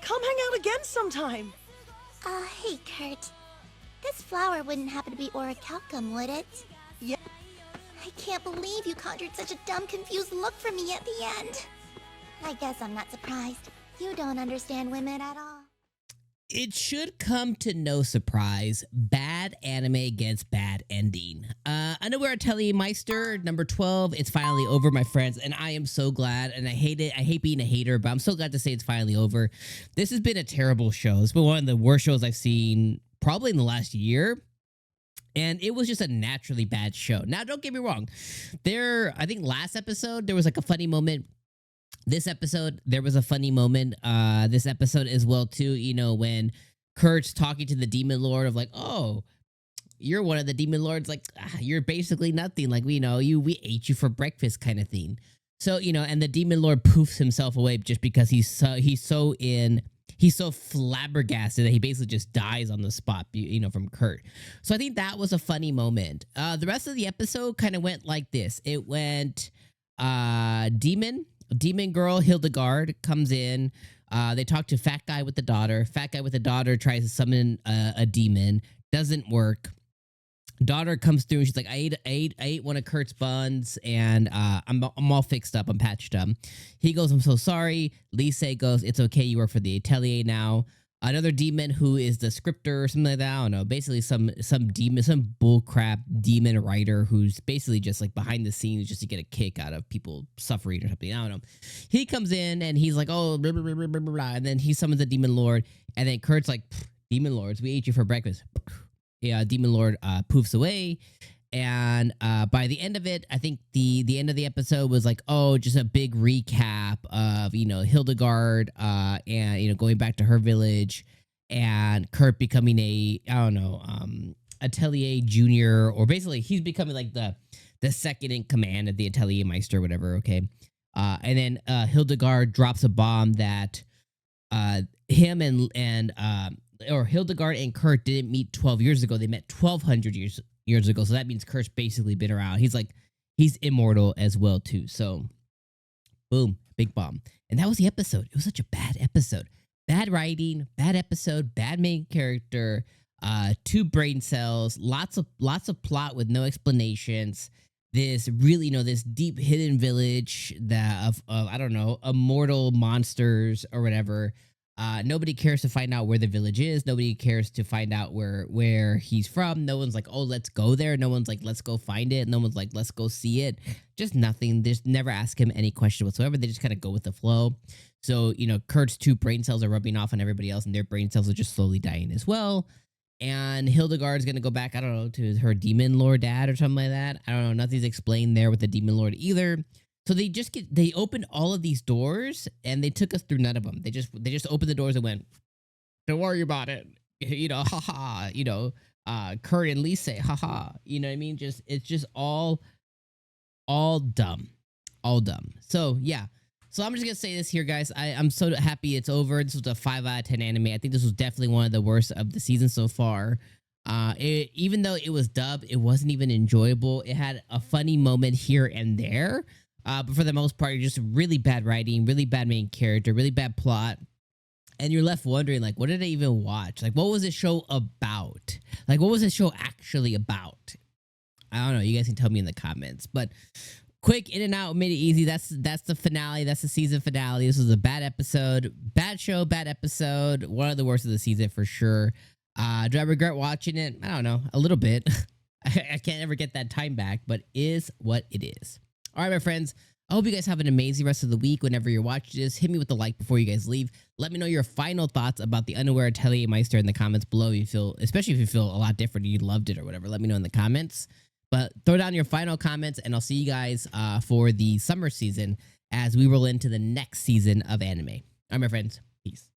Come hang out again sometime. Hey, Kurt. This flower wouldn't happen to be orichalcum, would it? Yeah. I can't believe you conjured such a dumb, confused look from me at the end. I guess I'm not surprised. You don't understand women at all. It should come to no surprise. Bad anime against bad ending. Underwear Atelier Meister, number 12. It's finally over, my friends, and I am so glad. And I hate it. I hate being a hater, but I'm so glad to say it's finally over. This has been a terrible show. It's been one of the worst shows I've seen probably in the last year. And it was just a naturally bad show. Now, don't get me wrong. I think last episode, there was like a funny moment. This episode, there was a funny moment. This episode as well, too, you know, when Kurt's talking to the Demon Lord of like, oh, you're one of the Demon Lords. Like, you're basically nothing. Like, we we ate you for breakfast kind of thing. So, you know, and the Demon Lord poofs himself away just because he's so flabbergasted that he basically just dies on the spot, you know, from Kurt. So I think that was a funny moment. The rest of the episode kind of went like this. It went Demon girl Hildegard comes in. They talk to fat guy with the daughter. Fat guy with the daughter tries to summon a demon. Doesn't work. Daughter comes through and she's like, I ate one of Kurt's buns and I'm all fixed up. I'm patched up. He goes, I'm so sorry. Lise goes, it's okay. You work for the Atelier now. Another demon who is the scripter or something like that. I don't know. Basically some demon, some bullcrap demon writer who's basically just like behind the scenes just to get a kick out of people suffering or something. I don't know. He comes in and he's like, oh, blah, blah, blah, blah, blah, blah. And then he summons the Demon Lord. And then Kurt's like, Demon Lords, we ate you for breakfast. Yeah, Demon Lord poofs away. And by the end of it, I think the end of the episode was like, oh, just a big recap of, you know, Hildegard and, you know, going back to her village and Kurt becoming Atelier Junior, or basically he's becoming like the second in command of the Atelier Meister or whatever, okay? And then Hildegard drops a bomb that him or Hildegard and Kurt didn't meet 12 years ago. They met 1,200 years ago. So that means Kurt's basically been around. He's immortal as well, too. So, boom, big bomb. And that was the episode. It was such a bad episode. Bad writing, bad episode, bad main character, 2 brain cells, lots of plot with no explanations. This really, this deep hidden village of I don't know, immortal monsters or whatever. Nobody cares to find out where the village is. Nobody cares to find out where he's from. No one's like, oh, let's go there. No one's like, let's go find it. No one's like, let's go see it. Just nothing. They just never ask him any question whatsoever. They just kind of go with the flow. So, Kurt's 2 brain cells are rubbing off on everybody else, and their brain cells are just slowly dying as well. And Hildegard's going to go back, I don't know, to her Demon Lord dad or something like that. I don't know. Nothing's explained there with the Demon Lord either. So they opened all of these doors and they took us through none of them. They just opened the doors and went, don't worry about it. Haha, Kurt and Lise, haha. You know what I mean? It's just all dumb. All dumb. So yeah. So I'm just gonna say this here, guys. I'm so happy it's over. This was a 5 out of 10 anime. I think this was definitely one of the worst of the season so far. Even though it was dubbed, it wasn't even enjoyable. It had a funny moment here and there. But for the most part, just really bad writing, really bad main character, really bad plot. And you're left wondering, like, what did I even watch? Like, what was this show about? Like, what was this show actually about? I don't know. You guys can tell me in the comments. But quick, in and out, made it easy. That's the finale. That's the season finale. This was a bad episode. Bad show, bad episode. One of the worst of the season for sure. Do I regret watching it? I don't know. A little bit. I can't ever get that time back, but is what it is. All right, my friends, I hope you guys have an amazing rest of the week. Whenever you're watching this, hit me with a like before you guys leave. Let me know your final thoughts about the Underwear Atelier Meister in the comments below. Especially if you feel a lot different and you loved it or whatever, let me know in the comments. But throw down your final comments, and I'll see you guys for the summer season as we roll into the next season of anime. All right, my friends, peace.